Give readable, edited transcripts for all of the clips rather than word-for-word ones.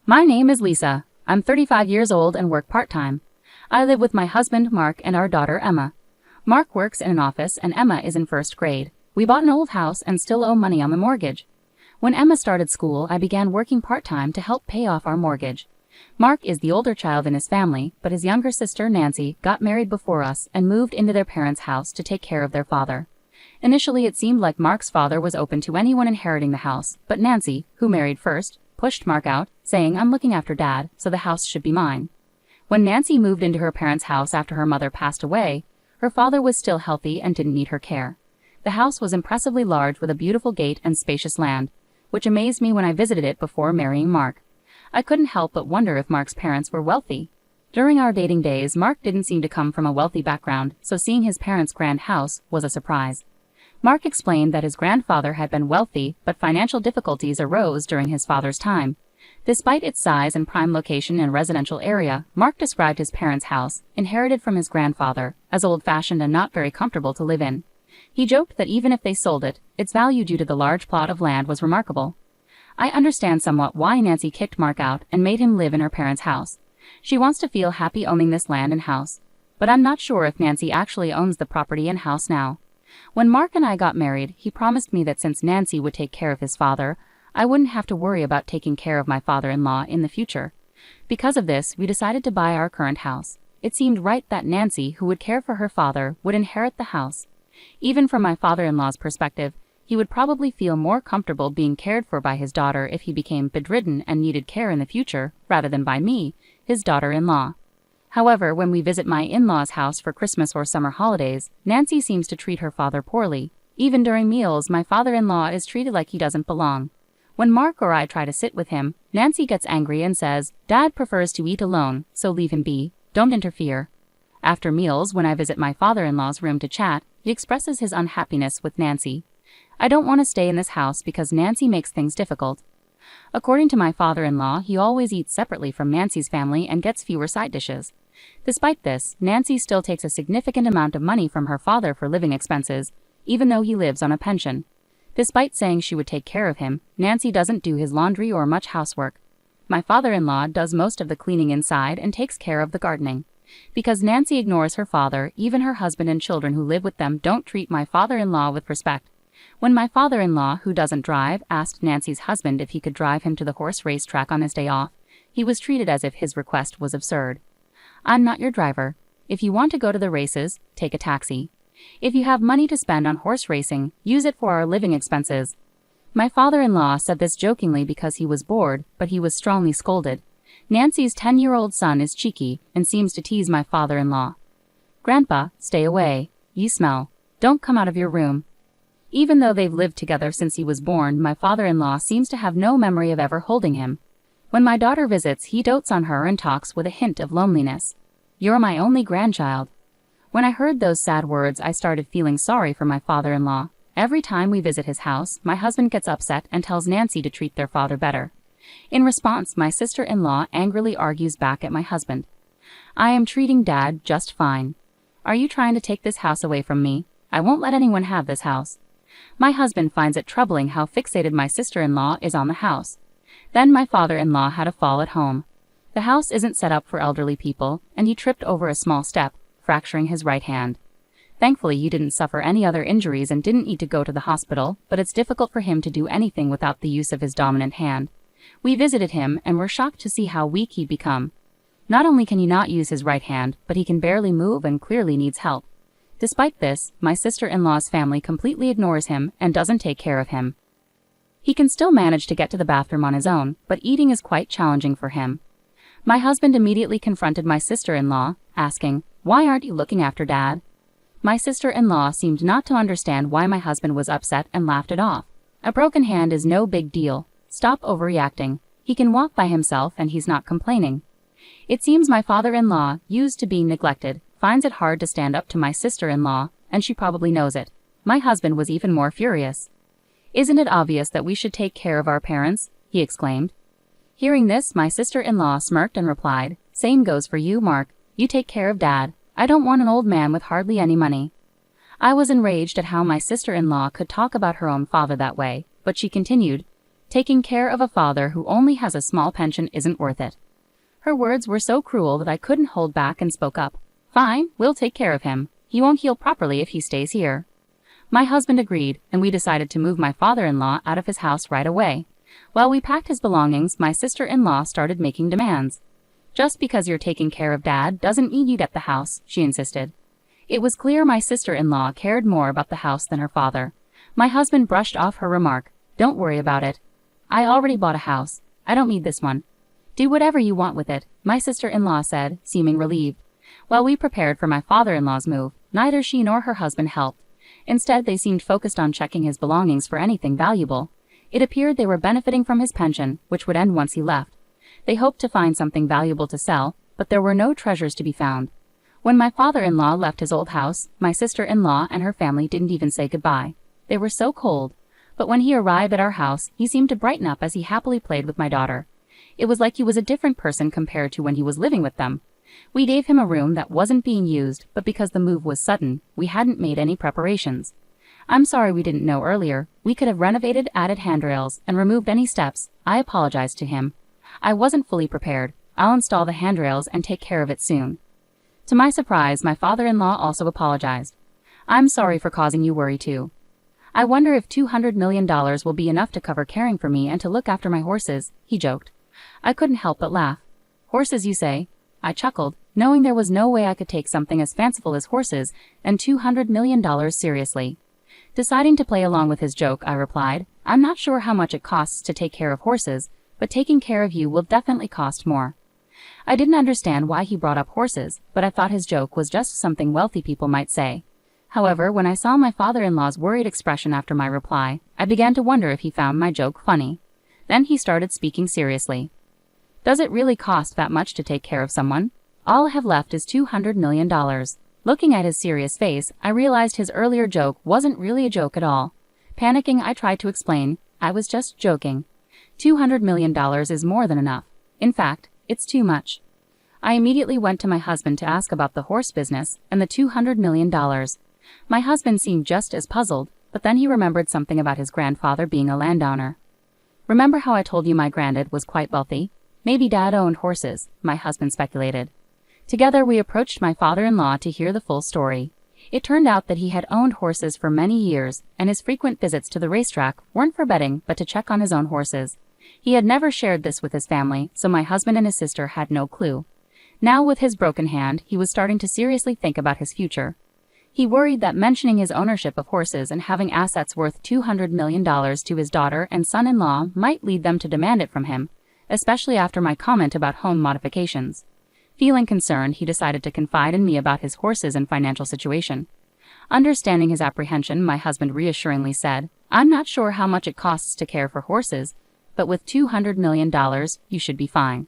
My name is Lisa. I'm 35 years old and work part-time. I live with my husband, Mark, and our daughter, Emma. Mark works in an office and Emma is in first grade. We bought an old house and still owe money on the mortgage. When Emma started school, I began working part-time to help pay off our mortgage. Mark is the older child in his family, but his younger sister, Nancy, got married before us and moved into their parents' house to take care of their father. Initially, it seemed like Mark's father was open to anyone inheriting the house, but Nancy, who married first, pushed Mark out, saying, "I'm looking after Dad, so the house should be mine." When Nancy moved into her parents' house after her mother passed away, her father was still healthy and didn't need her care. The house was impressively large with a beautiful gate and spacious land, which amazed me when I visited it before marrying Mark. I couldn't help but wonder if Mark's parents were wealthy. During our dating days, Mark didn't seem to come from a wealthy background, so seeing his parents' grand house was a surprise. Mark explained that his grandfather had been wealthy, but financial difficulties arose during his father's time. Despite its size and prime location in a residential area, Mark described his parents' house, inherited from his grandfather, as old-fashioned and not very comfortable to live in. He joked that even if they sold it, its value due to the large plot of land was remarkable. I understand somewhat why Nancy kicked Mark out and made him live in her parents' house. She wants to feel happy owning this land and house. But I'm not sure if Nancy actually owns the property and house now. When Mark and I got married, he promised me that since Nancy would take care of his father, I wouldn't have to worry about taking care of my father-in-law in the future. Because of this, we decided to buy our current house. It seemed right that Nancy, who would care for her father, would inherit the house. Even from my father-in-law's perspective, he would probably feel more comfortable being cared for by his daughter if he became bedridden and needed care in the future, rather than by me, his daughter-in-law. However, when we visit my in-laws' house for Christmas or summer holidays, Nancy seems to treat her father poorly. Even during meals, my father-in-law is treated like he doesn't belong. When Mark or I try to sit with him, Nancy gets angry and says, "Dad prefers to eat alone, so leave him be, don't interfere." After meals, when I visit my father-in-law's room to chat, he expresses his unhappiness with Nancy. I don't want to stay in this house because Nancy makes things difficult. According to my father-in-law, he always eats separately from Nancy's family and gets fewer side dishes. Despite this, Nancy still takes a significant amount of money from her father for living expenses, even though he lives on a pension. Despite saying she would take care of him, Nancy doesn't do his laundry or much housework. My father-in-law does most of the cleaning inside and takes care of the gardening. Because Nancy ignores her father, even her husband and children who live with them don't treat my father-in-law with respect. When my father-in-law, who doesn't drive, asked Nancy's husband if he could drive him to the horse race track on his day off, he was treated as if his request was absurd. "I'm not your driver. If you want to go to the races, take a taxi. If you have money to spend on horse racing, use it for our living expenses." My father-in-law said this jokingly because he was bored, but he was strongly scolded. Nancy's 10-year-old son is cheeky and seems to tease my father-in-law. "Grandpa, stay away. You smell. Don't come out of your room." Even though they've lived together since he was born, my father-in-law seems to have no memory of ever holding him. When my daughter visits, he dotes on her and talks with a hint of loneliness. "You're my only grandchild." When I heard those sad words, I started feeling sorry for my father-in-law. Every time we visit his house, my husband gets upset and tells Nancy to treat their father better. In response, my sister-in-law angrily argues back at my husband. "I am treating Dad just fine. Are you trying to take this house away from me? I won't let anyone have this house." My husband finds it troubling how fixated my sister-in-law is on the house. Then my father-in-law had a fall at home. The house isn't set up for elderly people, and he tripped over a small step, fracturing his right hand. Thankfully, he didn't suffer any other injuries and didn't need to go to the hospital, but it's difficult for him to do anything without the use of his dominant hand. We visited him and were shocked to see how weak he'd become. Not only can he not use his right hand, but he can barely move and clearly needs help. Despite this, my sister-in-law's family completely ignores him and doesn't take care of him. He can still manage to get to the bathroom on his own, but eating is quite challenging for him. My husband immediately confronted my sister-in-law, asking, "Why aren't you looking after Dad?" My sister-in-law seemed not to understand why my husband was upset and laughed it off. "A broken hand is no big deal. Stop overreacting. He can walk by himself and he's not complaining." It seems my father-in-law, used to being neglected, finds it hard to stand up to my sister-in-law, and she probably knows it. My husband was even more furious. "Isn't it obvious that we should take care of our parents?" he exclaimed. Hearing this, my sister-in-law smirked and replied, "Same goes for you, Mark. You take care of Dad. I don't want an old man with hardly any money." I was enraged at how my sister-in-law could talk about her own father that way, but she continued, Taking care of a father who only has a small pension isn't worth it." Her words were so cruel that I couldn't hold back and spoke up. "Fine, we'll take care of him. He won't heal properly if he stays here." My husband agreed, and we decided to move my father-in-law out of his house right away. While we packed his belongings, my sister-in-law started making demands. "Just because you're taking care of Dad doesn't mean you get the house," she insisted. It was clear my sister-in-law cared more about the house than her father. My husband brushed off her remark. "Don't worry about it. I already bought a house. I don't need this one." "Do whatever you want with it," my sister-in-law said, seeming relieved. While we prepared for my father-in-law's move, neither she nor her husband helped. Instead, they seemed focused on checking his belongings for anything valuable. It appeared they were benefiting from his pension, which would end once he left. They hoped to find something valuable to sell, but there were no treasures to be found. When my father-in-law left his old house, my sister-in-law and her family didn't even say goodbye. They were so cold. But when he arrived at our house, he seemed to brighten up as he happily played with my daughter. It was like he was a different person compared to when he was living with them. We gave him a room that wasn't being used, but because the move was sudden, we hadn't made any preparations. "I'm sorry we didn't know earlier. We could have renovated, added handrails, and removed any steps," I apologized to him. "I wasn't fully prepared. I'll install the handrails and take care of it soon." To my surprise, my father-in-law also apologized. "I'm sorry for causing you worry too. I wonder if $200 million will be enough to cover caring for me and to look after my horses," he joked. I couldn't help but laugh. "Horses, you say?" I chuckled, knowing there was no way I could take something as fanciful as horses and $200 million seriously. Deciding to play along with his joke, I replied, "I'm not sure how much it costs to take care of horses, but taking care of you will definitely cost more." I didn't understand why he brought up horses, but I thought his joke was just something wealthy people might say. However, when I saw my father-in-law's worried expression after my reply, I began to wonder if he found my joke funny. Then he started speaking seriously. "Does it really cost that much to take care of someone? All I have left is $200 million. Looking at his serious face, I realized his earlier joke wasn't really a joke at all. Panicking, I tried to explain, "I was just joking. $200 million is more than enough. In fact, it's too much." I immediately went to my husband to ask about the horse business and the $200 million. My husband seemed just as puzzled, but then he remembered something about his grandfather being a landowner. "Remember how I told you my granddad was quite wealthy? Maybe Dad owned horses," my husband speculated. Together we approached my father-in-law to hear the full story. It turned out that he had owned horses for many years, and his frequent visits to the racetrack weren't for betting but to check on his own horses. He had never shared this with his family, so my husband and his sister had no clue. Now, with his broken hand, he was starting to seriously think about his future. He worried that mentioning his ownership of horses and having assets worth $200 million to his daughter and son-in-law might lead them to demand it from him, especially after my comment about home modifications. Feeling concerned, he decided to confide in me about his horses and financial situation. Understanding his apprehension, my husband reassuringly said, "I'm not sure how much it costs to care for horses, but with $200 million, you should be fine.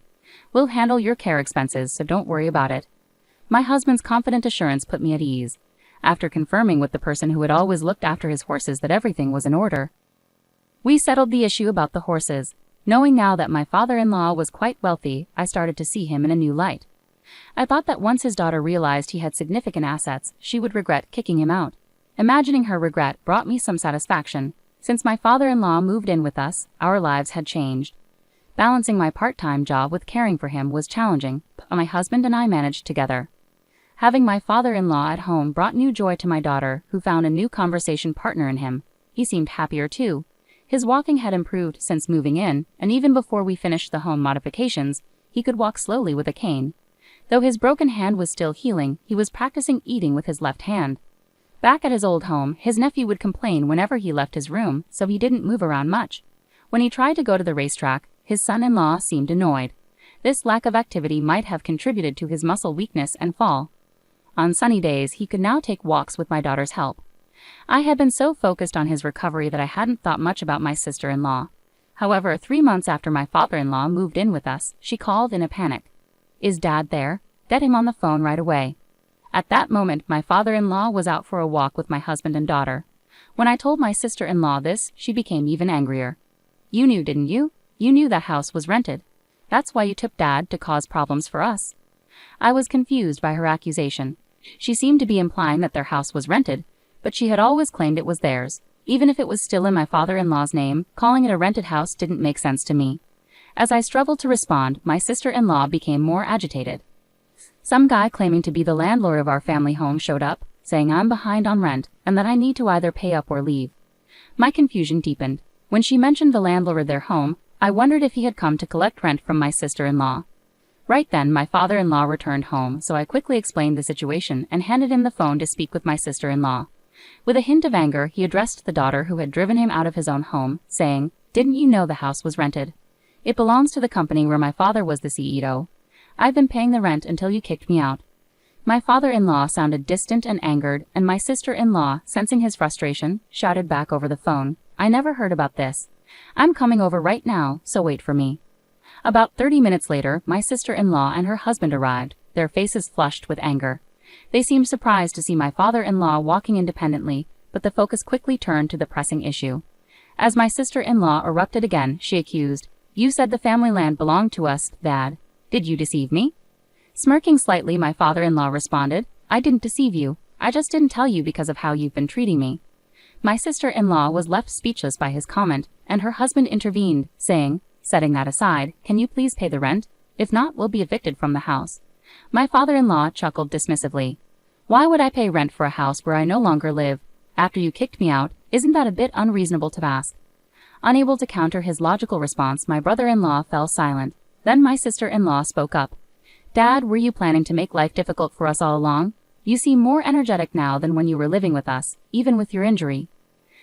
We'll handle your care expenses, so don't worry about it." My husband's confident assurance put me at ease. After confirming with the person who had always looked after his horses that everything was in order, we settled the issue about the horses. Knowing now that my father-in-law was quite wealthy, I started to see him in a new light. I thought that once his daughter realized he had significant assets, she would regret kicking him out. Imagining her regret brought me some satisfaction. Since my father-in-law moved in with us, our lives had changed. Balancing my part-time job with caring for him was challenging, but my husband and I managed together. Having my father-in-law at home brought new joy to my daughter, who found a new conversation partner in him. He seemed happier too. His walking had improved since moving in, and even before we finished the home modifications, he could walk slowly with a cane. Though his broken hand was still healing, he was practicing eating with his left hand. Back at his old home, his nephew would complain whenever he left his room, so he didn't move around much. When he tried to go to the racetrack, his son-in-law seemed annoyed. This lack of activity might have contributed to his muscle weakness and fall. On sunny days, he could now take walks with my daughter's help. I had been so focused on his recovery that I hadn't thought much about my sister-in-law. However, 3 months after my father-in-law moved in with us, she called in a panic. "Is Dad there? Get him on the phone right away." At that moment, my father-in-law was out for a walk with my husband and daughter. When I told my sister-in-law this, she became even angrier. "You knew, didn't you? You knew that house was rented. That's why you took Dad to cause problems for us." I was confused by her accusation. She seemed to be implying that their house was rented, but she had always claimed it was theirs. Even if it was still in my father-in-law's name, calling it a rented house didn't make sense to me. As I struggled to respond, my sister-in-law became more agitated. Some guy claiming to be the landlord of our family home showed up, saying I'm behind on rent and that I need to either pay up or leave. My confusion deepened. When she mentioned the landlord of their home, I wondered if he had come to collect rent from my sister-in-law. Right then, my father-in-law returned home, so I quickly explained the situation and handed him the phone to speak with my sister-in-law. With a hint of anger, he addressed the daughter who had driven him out of his own home, saying, "Didn't you know the house was rented? It belongs to the company where my father was the CEO. I've been paying the rent until you kicked me out." My father-in-law sounded distant and angered, and my sister-in-law, sensing his frustration, shouted back over the phone, "I never heard about this. I'm coming over right now, so wait for me." About 30 minutes later, my sister-in-law and her husband arrived, their faces flushed with anger. They seemed surprised to see my father-in-law walking independently, but the focus quickly turned to the pressing issue. As my sister-in-law erupted again, she accused, "You said the family land belonged to us, Dad. Did you deceive me?" Smirking slightly, my father-in-law responded, "I didn't deceive you. I just didn't tell you because of how you've been treating me." My sister-in-law was left speechless by his comment, and her husband intervened, saying, "Setting that aside, can you please pay the rent? If not, we'll be evicted from the house." My father-in-law chuckled dismissively. "Why would I pay rent for a house where I no longer live? After you kicked me out, isn't that a bit unreasonable to ask?" Unable to counter his logical response, my brother-in-law fell silent. Then my sister-in-law spoke up. "Dad, were you planning to make life difficult for us all along? You seem more energetic now than when you were living with us, even with your injury."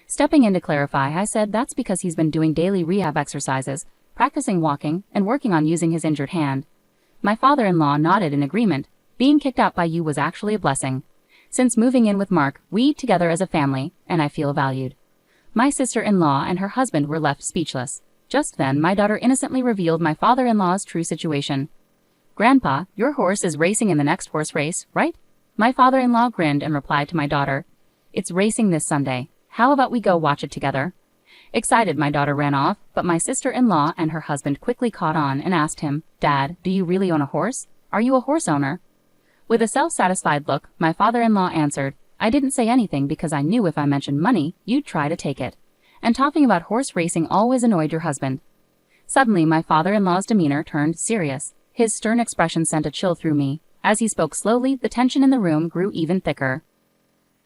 Stepping in to clarify, I said that's because he's been doing daily rehab exercises, practicing walking, and working on using his injured hand. My father-in-law nodded in agreement. "Being kicked out by you was actually a blessing. Since moving in with Mark, we eat together as a family, and I feel valued." My sister-in-law and her husband were left speechless. Just then, my daughter innocently revealed my father-in-law's true situation. "Grandpa, your horse is racing in the next horse race, right?" My father-in-law grinned and replied to my daughter, "It's racing this Sunday. How about we go watch it together?" Excited, my daughter ran off, but my sister-in-law and her husband quickly caught on and asked him, "Dad, do you really own a horse? Are you a horse owner?" With a self-satisfied look, my father-in-law answered, "I didn't say anything because I knew if I mentioned money, you'd try to take it. And talking about horse racing always annoyed your husband." Suddenly, my father-in-law's demeanor turned serious. His stern expression sent a chill through me. As he spoke slowly, the tension in the room grew even thicker.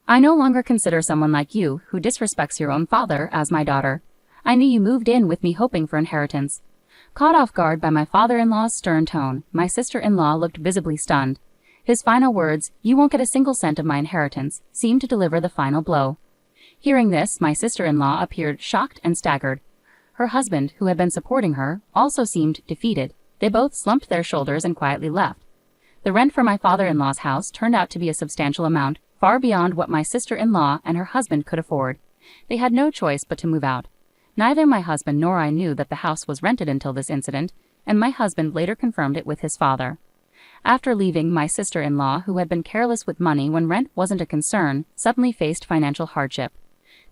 "I no longer consider someone like you, who disrespects your own father, as my daughter. I knew you moved in with me hoping for inheritance." Caught off guard by my father-in-law's stern tone, my sister-in-law looked visibly stunned. His final words, "You won't get a single cent of my inheritance," seemed to deliver the final blow. Hearing this, my sister-in-law appeared shocked and staggered. Her husband, who had been supporting her, also seemed defeated. They both slumped their shoulders and quietly left. The rent for my father-in-law's house turned out to be a substantial amount, far beyond what my sister-in-law and her husband could afford. They had no choice but to move out. Neither my husband nor I knew that the house was rented until this incident, and my husband later confirmed it with his father. After leaving, my sister-in-law, who had been careless with money when rent wasn't a concern, suddenly faced financial hardship.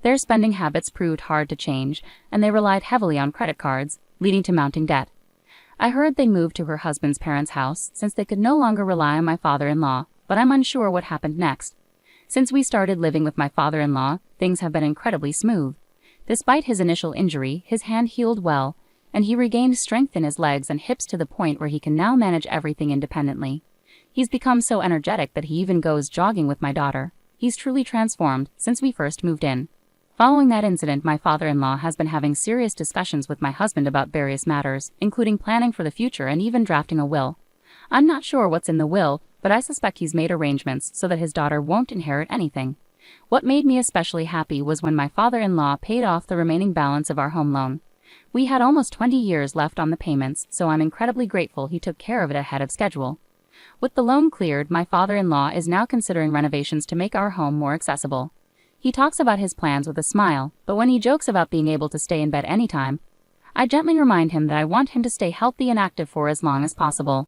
Their spending habits proved hard to change, and they relied heavily on credit cards, leading to mounting debt. I heard they moved to her husband's parents' house since they could no longer rely on my father-in-law, but I'm unsure what happened next. Since we started living with my father-in-law, things have been incredibly smooth. Despite his initial injury, his hand healed well, and he regained strength in his legs and hips to the point where he can now manage everything independently. He's become so energetic that he even goes jogging with my daughter. He's truly transformed since we first moved in. Following that incident, my father-in-law has been having serious discussions with my husband about various matters, including planning for the future and even drafting a will. I'm not sure what's in the will, but I suspect he's made arrangements so that his daughter won't inherit anything. What made me especially happy was when my father-in-law paid off the remaining balance of our home loan. We had almost 20 years left on the payments, so I'm incredibly grateful he took care of it ahead of schedule. With the loan cleared, my father-in-law is now considering renovations to make our home more accessible. He talks about his plans with a smile, but when he jokes about being able to stay in bed anytime, I gently remind him that I want him to stay healthy and active for as long as possible.